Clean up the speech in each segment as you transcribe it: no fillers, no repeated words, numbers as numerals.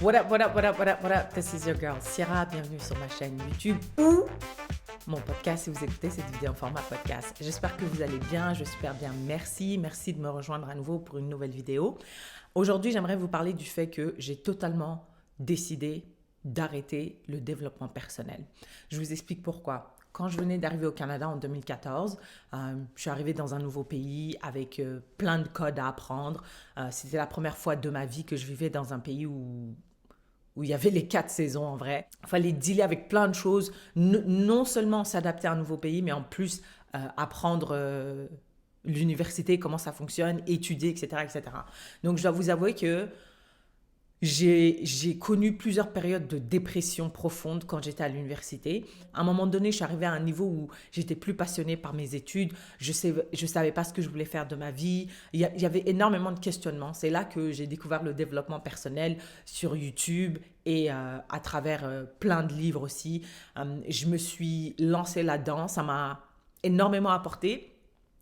What up, what up, what up, what up, what up? This is your girl Sierra. Bienvenue sur ma chaîne YouTube ou mon podcast si vous écoutez cette vidéo en format podcast. J'espère que vous allez bien, je super bien. Merci de me rejoindre à nouveau pour une nouvelle vidéo. Aujourd'hui, j'aimerais vous parler du fait que j'ai totalement décidé d'arrêter le développement personnel. Je vous explique pourquoi. Quand je venais d'arriver au Canada en 2014, je suis arrivée dans un nouveau pays avec plein de codes à apprendre. C'était la première fois de ma vie que je vivais dans un pays où il y avait les 4 saisons en vrai. Il fallait dealer avec plein de choses, non seulement s'adapter à un nouveau pays, mais en plus apprendre l'université, comment ça fonctionne, étudier, etc., etc. Donc je dois vous avouer que j'ai connu plusieurs périodes de dépression profonde quand j'étais à l'université. À un moment donné, je suis arrivée à un niveau où j'étais plus passionnée par mes études. Je savais pas ce que je voulais faire de ma vie. Il y avait énormément de questionnements. C'est là que j'ai découvert le développement personnel sur YouTube et à travers plein de livres aussi. Je me suis lancée là-dedans. Ça m'a énormément apporté.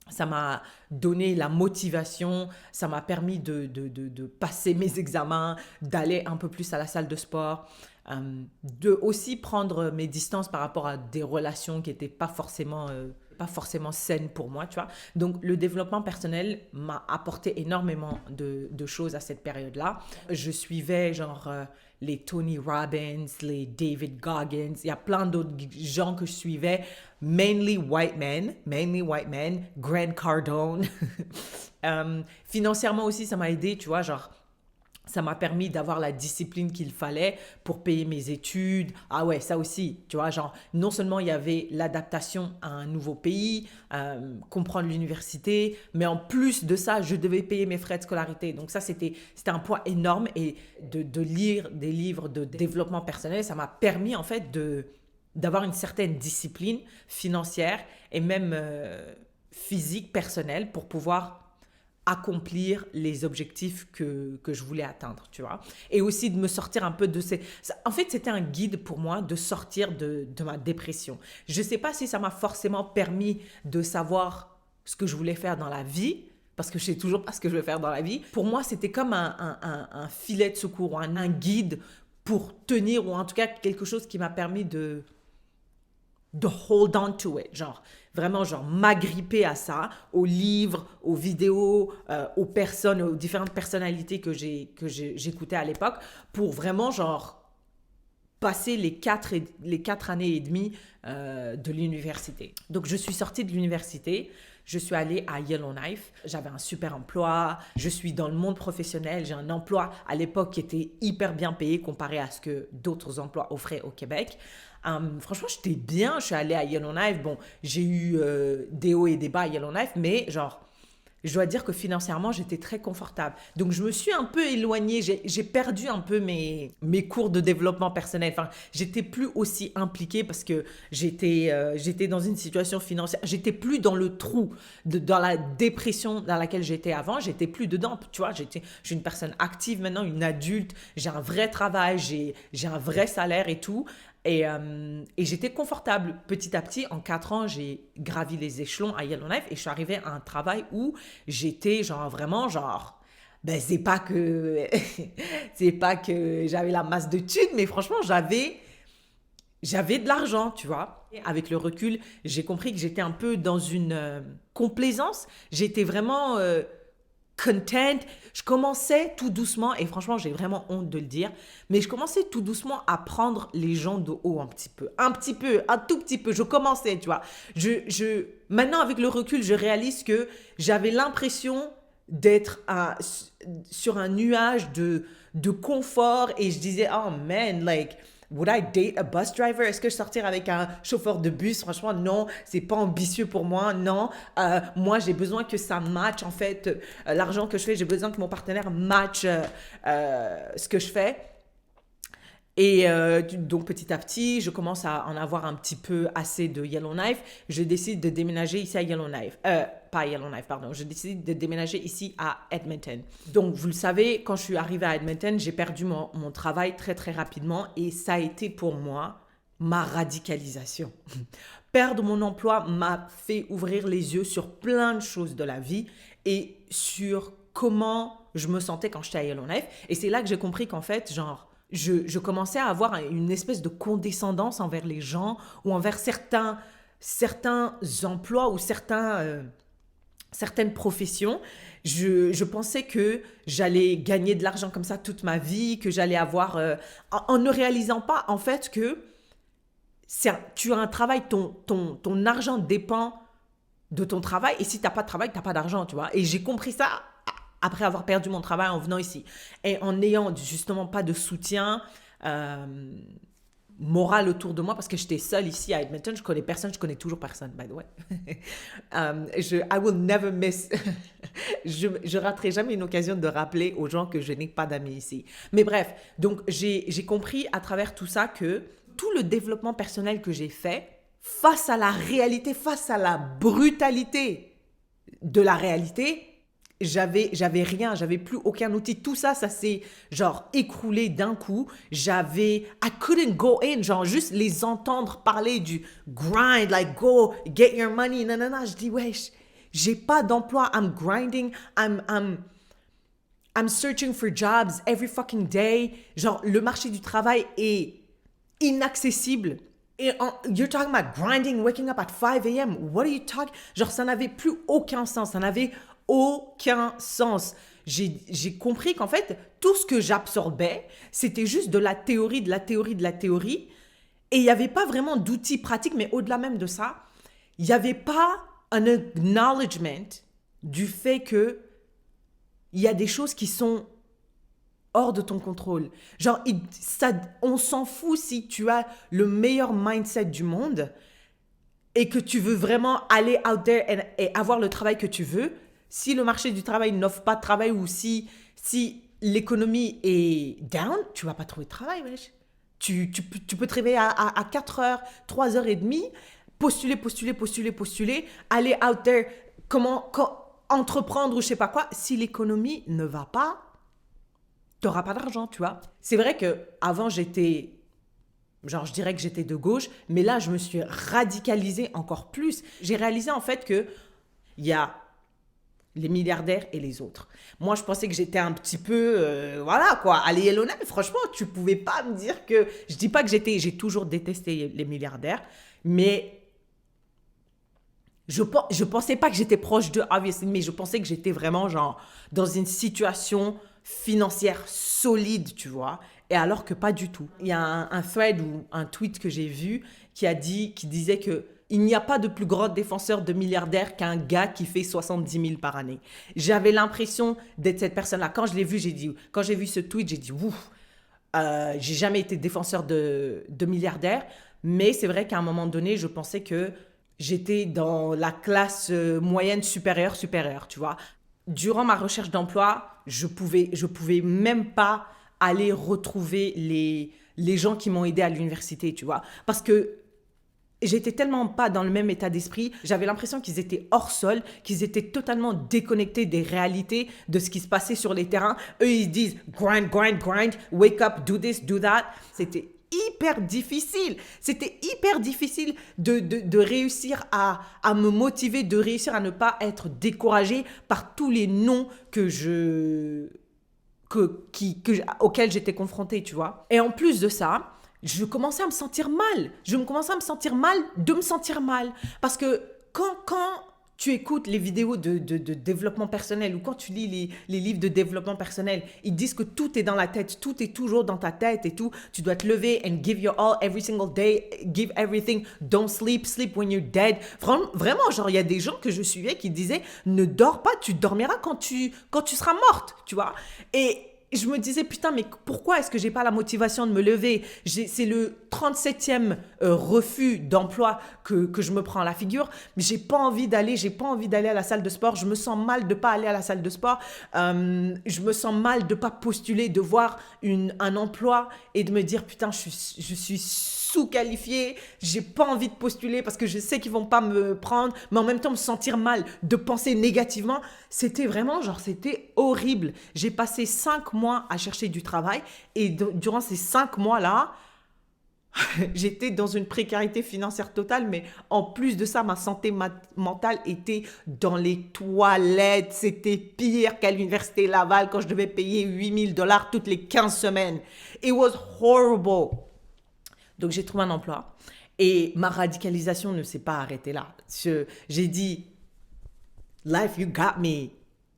Ça m'a donné la motivation, ça m'a permis de passer mes examens, d'aller un peu plus à la salle de sport, de aussi prendre mes distances par rapport à des relations qui n'étaient pas forcément saines pour moi, tu vois. Donc, le développement personnel m'a apporté énormément de choses à cette période-là. Je suivais les Tony Robbins, les David Goggins, il y a plein d'autres gens que je suivais, mainly white men, Grant Cardone. Financièrement aussi, ça m'a aidé, tu vois, ça m'a permis d'avoir la discipline qu'il fallait pour payer mes études. Ah ouais, ça aussi, tu vois, non seulement il y avait l'adaptation à un nouveau pays, comprendre l'université, mais en plus de ça, je devais payer mes frais de scolarité. Donc ça, c'était un poids énorme et de lire des livres de développement personnel, ça m'a permis en fait d'avoir une certaine discipline financière et même physique, personnelle pour pouvoir accomplir les objectifs que je voulais atteindre, tu vois. Et aussi de me sortir un peu de ces... En fait, c'était un guide pour moi de sortir de ma dépression. Je ne sais pas si ça m'a forcément permis de savoir ce que je voulais faire dans la vie, parce que je ne sais toujours pas ce que je veux faire dans la vie. Pour moi, c'était comme un filet de secours, un guide pour tenir, ou en tout cas quelque chose qui m'a permis de hold on to it, vraiment m'agripper à ça, aux livres, aux vidéos, aux personnes, aux différentes personnalités que j'écoutais à l'époque, pour vraiment passer les 4 années et demie de l'université. Donc je suis sortie de l'université, je suis allée à Yellowknife, j'avais un super emploi, je suis dans le monde professionnel, j'ai un emploi à l'époque qui était hyper bien payé comparé à ce que d'autres emplois offraient au Québec. Franchement, j'étais bien, je suis allée à Yellowknife, bon, j'ai eu des hauts et des bas à Yellowknife, mais je dois dire que financièrement, j'étais très confortable. Donc, je me suis un peu éloignée. J'ai perdu un peu mes cours de développement personnel. Enfin, j'étais plus aussi impliquée parce que j'étais dans une situation financière. J'étais plus dans le trou, dans la dépression dans laquelle j'étais avant. J'étais plus dedans. Tu vois, je suis une personne active maintenant, une adulte. J'ai un vrai travail, j'ai un vrai salaire et tout. Et j'étais confortable. Petit à petit, en 4 ans, j'ai gravi les échelons à Yellowknife et je suis arrivée à un travail où j'étais ben c'est pas que j'avais la masse de thunes, mais franchement, j'avais de l'argent, tu vois. Avec le recul, j'ai compris que j'étais un peu dans une complaisance. J'étais vraiment content. Je commençais tout doucement, et franchement, j'ai vraiment honte de le dire, mais je commençais tout doucement à prendre les gens de haut un tout petit peu. Je commençais, tu vois. Maintenant, avec le recul, je réalise que j'avais l'impression d'être sur un nuage de confort, et je disais, oh man, like, would I date a bus driver? Est-ce que je sortirais avec un chauffeur de bus? Franchement, non, c'est pas ambitieux pour moi, non. Moi, j'ai besoin que ça matche, en fait, l'argent que je fais, j'ai besoin que mon partenaire matche ce que je fais. Et donc petit à petit, je commence à en avoir un petit peu assez de Yellowknife. Je décide de déménager ici à Yellowknife. Pas à Yellowknife, pardon. Je décide de déménager ici à Edmonton. Donc vous le savez, quand je suis arrivée à Edmonton, j'ai perdu mon travail très très rapidement. Et ça a été pour moi ma radicalisation. Perdre mon emploi m'a fait ouvrir les yeux sur plein de choses de la vie et sur comment je me sentais quand j'étais à Yellowknife. Et c'est là que j'ai compris qu'en fait, je commençais à avoir une espèce de condescendance envers les gens ou envers certains emplois ou certaines professions. Je pensais que j'allais gagner de l'argent comme ça toute ma vie, que j'allais avoir... en ne réalisant pas, en fait, que tu as un travail, ton argent dépend de ton travail. Et si tu n'as pas de travail, tu n'as pas d'argent, tu vois. Et j'ai compris ça après avoir perdu mon travail en venant ici. Et en n'ayant justement pas de soutien moral autour de moi, parce que j'étais seule ici à Edmonton, je connais personne, je connais toujours personne, by the way. I will never miss... je raterai jamais une occasion de rappeler aux gens que je n'ai pas d'amis ici. Mais bref, donc j'ai compris à travers tout ça que tout le développement personnel que j'ai fait, face à la réalité, face à la brutalité de la réalité, j'avais rien, j'avais plus aucun outil. Tout ça, ça s'est genre écroulé d'un coup. I couldn't go in, genre juste les entendre parler du grind, like go get your money, nanana. Je dis, wesh, j'ai pas d'emploi, I'm grinding, I'm searching for jobs every fucking day. Genre, le marché du travail est inaccessible. Et you're talking about grinding, waking up at 5 a.m. What are you talking? Genre, ça n'avait plus aucun sens. Ça n'avait aucun sens. J'ai compris qu'en fait, tout ce que j'absorbais, c'était juste de la théorie, de la théorie, de la théorie. Et il n'y avait pas vraiment d'outils pratiques, mais au-delà même de ça, il n'y avait pas un acknowledgement du fait que il y a des choses qui sont hors de ton contrôle. Genre, on s'en fout si tu as le meilleur mindset du monde et que tu veux vraiment aller out there et avoir le travail que tu veux. Si le marché du travail n'offre pas de travail ou si l'économie est down, tu vas pas trouver de travail, wesh. Tu peux te réveiller à 4 heures, 3h30, postuler, aller out there, entreprendre ou je sais pas quoi. Si l'économie ne va pas, tu n'auras pas d'argent, tu vois. C'est vrai qu'avant, je dirais que j'étais de gauche, mais là, je me suis radicalisée encore plus. J'ai réalisé en fait qu'il y a les milliardaires et les autres. Moi, je pensais que j'étais un petit peu, voilà quoi, allez Yellowknife, franchement, tu pouvais pas me dire que... Je dis pas que j'ai toujours détesté les milliardaires, mais je pensais pas que j'étais proche d'eux, obviously, mais je pensais que j'étais vraiment genre dans une situation financière solide, tu vois, et alors que pas du tout. Il y a un thread ou un tweet que j'ai vu qui disait que il n'y a pas de plus grand défenseur de milliardaire qu'un gars qui fait 70 000 par année. J'avais l'impression d'être cette personne-là. Quand j'ai vu ce tweet, j'ai dit, ouf, j'ai jamais été défenseur de milliardaire, mais c'est vrai qu'à un moment donné, je pensais que j'étais dans la classe moyenne supérieure, tu vois. Durant ma recherche d'emploi, je pouvais même pas aller retrouver les gens qui m'ont aidé à l'université, tu vois. Parce que j'étais tellement pas dans le même état d'esprit, j'avais l'impression qu'ils étaient hors sol, qu'ils étaient totalement déconnectés des réalités, de ce qui se passait sur les terrains. Eux, ils disent grind, wake up, do this, do that. C'était hyper difficile. C'était hyper difficile de réussir à me motiver, de réussir à ne pas être découragée par tous les noms auxquels j'étais confrontée, tu vois. Et en plus de ça, je commençais à me sentir mal. Je me commençais à me sentir mal de me sentir mal. Parce que quand tu écoutes les vidéos de développement personnel ou quand tu lis les livres de développement personnel, ils disent que tout est dans la tête, tout est toujours dans ta tête et tout. Tu dois te lever and give your all every single day, give everything, don't sleep when you're dead. Vraiment, genre, il y a des gens que je suivais qui disaient « Ne dors pas, tu dormiras quand tu seras morte », tu vois. Et je me disais, putain, mais pourquoi est-ce que j'ai pas la motivation de me lever? C'est le 37e refus d'emploi que je me prends à la figure. Mais j'ai pas envie d'aller à la salle de sport. Je me sens mal de pas aller à la salle de sport. Je me sens mal de pas postuler, de voir un emploi et de me dire, putain, je suis sous-qualifiée, j'ai pas envie de postuler parce que je sais qu'ils vont pas me prendre, mais en même temps me sentir mal, de penser négativement, c'était vraiment genre, c'était horrible. J'ai passé 5 mois à chercher du travail et durant ces 5 mois-là, J'étais dans une précarité financière totale, mais en plus de ça, ma santé mentale était dans les toilettes. C'était pire qu'à l'université Laval quand je devais payer $8 000 toutes les 15 semaines. It was horrible. Donc j'ai trouvé un emploi et ma radicalisation ne s'est pas arrêtée là. J'ai dit, life, you got me.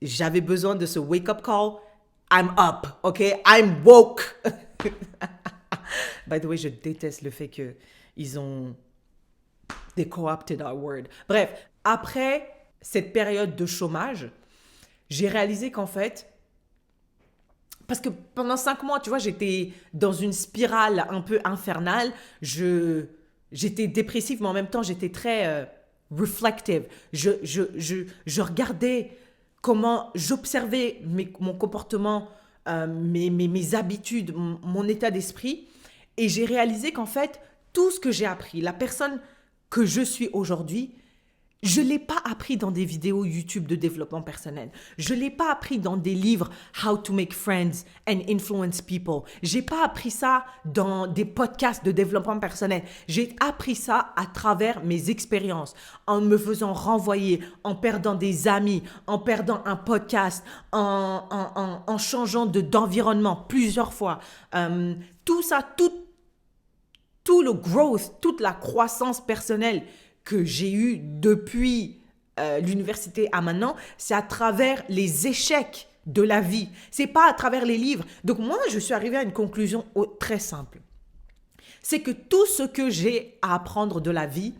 J'avais besoin de ce wake-up call. I'm up, ok? I'm woke. By the way, je déteste le fait que ils ont they co-opted our word. Bref, après cette période de chômage, j'ai réalisé qu'en fait, parce que pendant 5 mois, tu vois, j'étais dans une spirale un peu infernale. J'étais dépressive, mais en même temps, j'étais très reflective. Je regardais comment j'observais mon comportement, mes habitudes, mon état d'esprit. Et j'ai réalisé qu'en fait, tout ce que j'ai appris, la personne que je suis aujourd'hui, je ne l'ai pas appris dans des vidéos YouTube de développement personnel. Je ne l'ai pas appris dans des livres How to make friends and influence people. Je n'ai pas appris ça dans des podcasts de développement personnel. J'ai appris ça à travers mes expériences, en me faisant renvoyer, en perdant des amis, en perdant un podcast, en changeant d'environnement plusieurs fois. Tout ça, tout le growth, toute la croissance personnelle que j'ai eu depuis l'université à maintenant, c'est à travers les échecs de la vie. C'est pas à travers les livres. Donc moi, je suis arrivée à une conclusion très simple. C'est que tout ce que j'ai à apprendre de la vie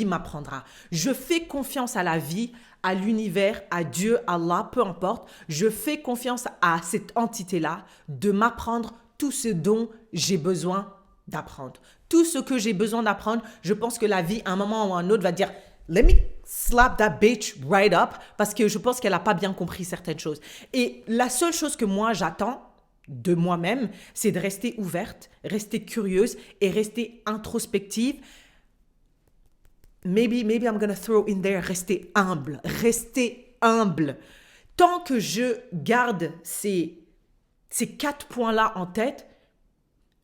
m'apprendra. Je fais confiance à la vie, à l'univers, à Dieu, Allah, peu importe. Je fais confiance à cette entité-là de m'apprendre tout ce dont j'ai besoin d'apprendre. Tout ce que j'ai besoin d'apprendre, je pense que la vie, à un moment ou à un autre, va dire « Let me slap that bitch right up » parce que je pense qu'elle n'a pas bien compris certaines choses. Et la seule chose que moi, j'attends de moi-même, c'est de rester ouverte, rester curieuse et rester introspective. Maybe I'm gonna throw in there, rester humble. Rester humble. Tant que je garde ces 4 points-là en tête,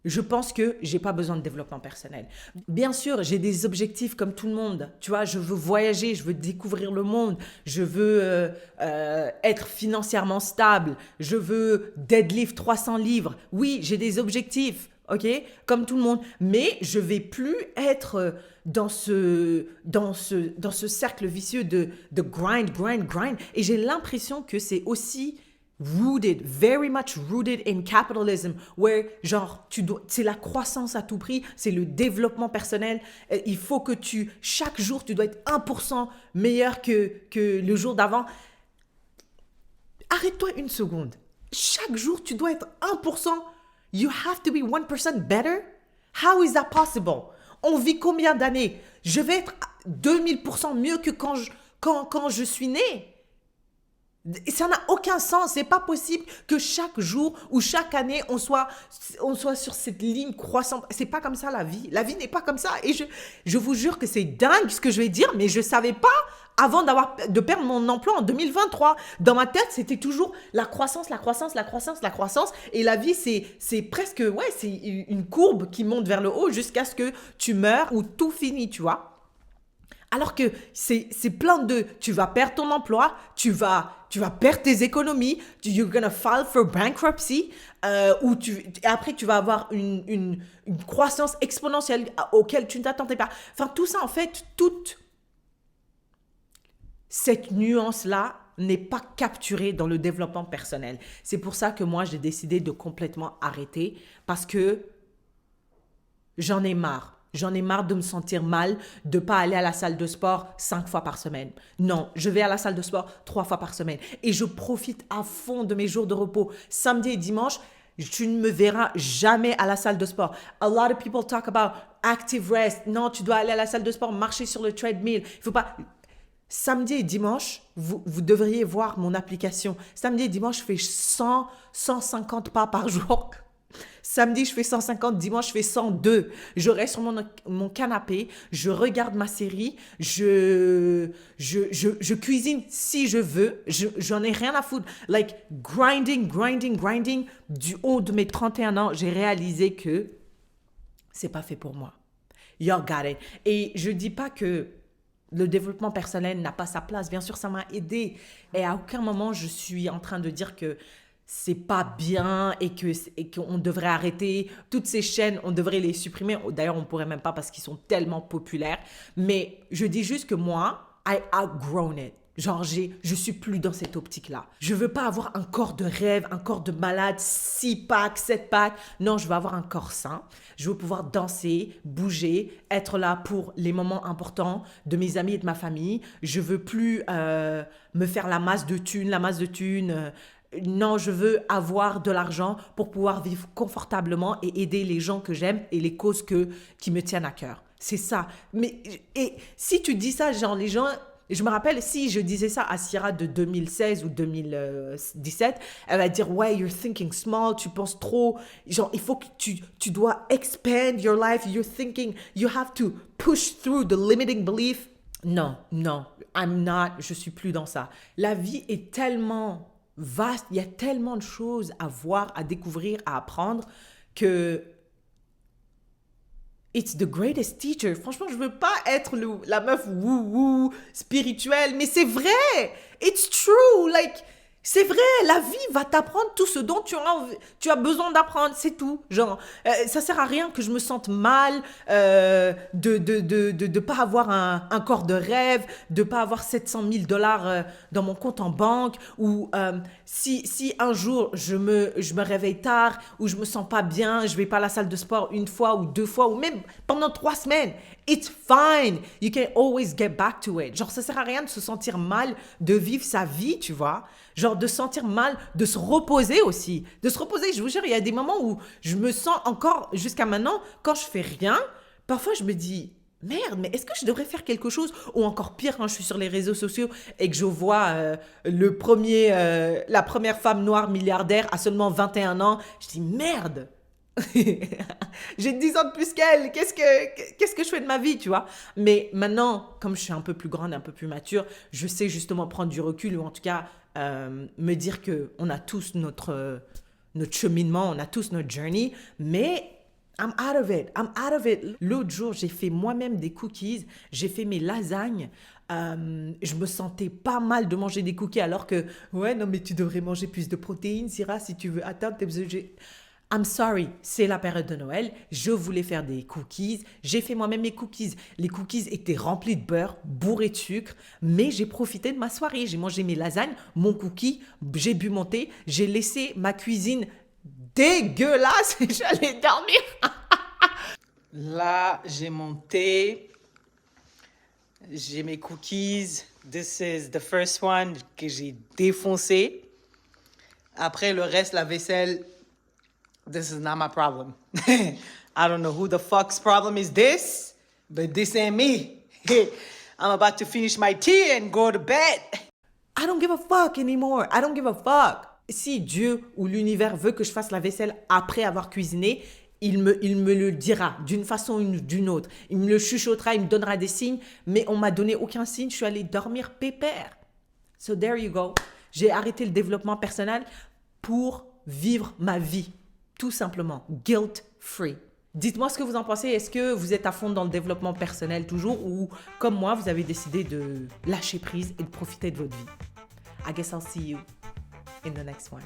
je pense que j'ai pas besoin de développement personnel. Bien sûr, j'ai des objectifs comme tout le monde. Tu vois, je veux voyager, je veux découvrir le monde, je veux être financièrement stable, je veux deadlift 300 livres. Oui, j'ai des objectifs, ok, comme tout le monde. Mais je vais plus être dans ce cercle vicieux de grind. Et j'ai l'impression que c'est aussi very much rooted in capitalism, where genre c'est la croissance à tout prix, c'est le développement personnel. Il faut que chaque jour tu dois être 1% meilleur que le jour d'avant. Arrête-toi une seconde. Chaque jour tu dois être 1%. You have to be 1% better. How is that possible? On vit combien d'années? Je vais être 2000% mieux que quand je suis né. Ça n'a aucun sens. C'est pas possible que chaque jour ou chaque année, on soit sur cette ligne croissante. C'est pas comme ça la vie. La vie n'est pas comme ça. Et je vous jure que c'est dingue ce que je vais dire, mais je savais pas avant de perdre mon emploi en 2023. Dans ma tête, c'était toujours la croissance. Et la vie, c'est presque, ouais, c'est une courbe qui monte vers le haut jusqu'à ce que tu meurs ou tout finit, tu vois. Alors que c'est plein de... Tu vas perdre ton emploi, tu vas perdre tes économies, you're gonna file for bankruptcy, et après tu vas avoir une croissance exponentielle auquel tu ne t'attendais pas. Enfin, tout ça, en fait, toute cette nuance-là n'est pas capturée dans le développement personnel. C'est pour ça que moi, j'ai décidé de complètement arrêter parce que j'en ai marre. J'en ai marre de me sentir mal, de ne pas aller à la salle de sport 5 fois par semaine. Non, je vais à la salle de sport 3 fois par semaine. Et je profite à fond de mes jours de repos. Samedi et dimanche, tu ne me verras jamais à la salle de sport. A lot of people talk about active rest. Non, tu dois aller à la salle de sport, marcher sur le treadmill. Il faut pas... Samedi et dimanche, vous devriez voir mon application. Samedi et dimanche, je fais 150 pas par jour. Samedi, je fais 150, dimanche, je fais 102. Je reste sur mon canapé, je regarde ma série, je cuisine si je veux, j'en ai rien à foutre. Like, grinding. Du haut de mes 31 ans, j'ai réalisé que c'est pas fait pour moi. You got it. Et je dis pas que le développement personnel n'a pas sa place. Bien sûr, ça m'a aidé. Et à aucun moment, je suis en train de dire que c'est pas bien et qu'on devrait arrêter. Toutes ces chaînes, on devrait les supprimer. D'ailleurs, on pourrait même pas parce qu'ils sont tellement populaires. Mais je dis juste que moi, I outgrown it. Genre, je suis plus dans cette optique-là. Je veux pas avoir un corps de rêve, un corps de malade, 6 packs, 7 packs. Non, je veux avoir un corps sain. Je veux pouvoir danser, bouger, être là pour les moments importants de mes amis et de ma famille. Je veux plus me faire la masse de thunes. Non, je veux avoir de l'argent pour pouvoir vivre confortablement et aider les gens que j'aime et les causes qui me tiennent à cœur. C'est ça. Et si tu dis ça, genre les gens... Je me rappelle, si je disais ça à Sierra de 2016 ou 2017, elle va dire, ouais, you're thinking small, tu penses trop. Genre, il faut que tu dois expand your life, you're thinking, you have to push through the limiting belief. Non, je suis plus dans ça. La vie est tellement vaste, il y a tellement de choses à voir, à découvrir, à apprendre que it's the greatest teacher. Franchement, je veux pas être la meuf wou spirituelle, mais c'est vrai. It's true. Like, c'est vrai, la vie va t'apprendre tout ce dont tu as besoin d'apprendre, c'est tout. Genre, ça sert à rien que je me sente mal de pas avoir un corps de rêve, de pas avoir 700 000 dollars dans mon compte en banque, ou si un jour je me réveille tard, ou je me sens pas bien, je vais pas à la salle de sport 1 fois ou 2 fois, ou même pendant 3 semaines. It's fine. You can always get back to it. Genre, ça sert à rien de se sentir mal, de vivre sa vie, tu vois. Genre, de se sentir mal, de se reposer aussi. De se reposer, je vous jure, il y a des moments où je me sens encore, jusqu'à maintenant, quand je fais rien, parfois je me dis, merde, mais est-ce que je devrais faire quelque chose? Ou encore pire, quand je suis sur les réseaux sociaux et que je vois la première femme noire milliardaire à seulement 21 ans, je dis, merde. J'ai 10 ans de plus qu'elle, qu'est-ce que je fais de ma vie, tu vois? Mais maintenant, comme je suis un peu plus grande, un peu plus mature, je sais justement prendre du recul, ou en tout cas me dire qu'on a tous notre cheminement, on a tous notre journey, mais I'm out of it. L'autre jour, j'ai fait moi-même des cookies, j'ai fait mes lasagnes. Je me sentais pas mal de manger des cookies, alors que, ouais, non, mais tu devrais manger plus de protéines, Syrah, si tu veux atteindre tes objectifs. I'm sorry, c'est la période de Noël, je voulais faire des cookies, j'ai fait moi-même mes cookies. Les cookies étaient remplis de beurre, bourrés de sucre, mais j'ai profité de ma soirée. J'ai mangé mes lasagnes, mon cookie, j'ai bu mon thé, j'ai laissé ma cuisine dégueulasse et j'allais dormir. Là, j'ai mon thé, j'ai mes cookies. This is the first one que j'ai défoncé. Après, le reste, la vaisselle... This is not my problem. I don't know who the fuck's problem is this, but this ain't me. I'm about to finish my tea and go to bed. I don't give a fuck anymore. I don't give a fuck. Si Dieu ou l'univers veut que je fasse la vaisselle après avoir cuisiné, il me le dira d'une façon ou d'une autre. Il me le chuchotera, il me donnera des signes, mais on m'a donné aucun signe, je suis allée dormir pépère. So there you go. J'ai arrêté le développement personnel pour vivre ma vie. Tout simplement, guilt free. Dites-moi ce que vous en pensez. Est-ce que vous êtes à fond dans le développement personnel toujours, ou comme moi, vous avez décidé de lâcher prise et de profiter de votre vie? I guess I'll see you in the next one.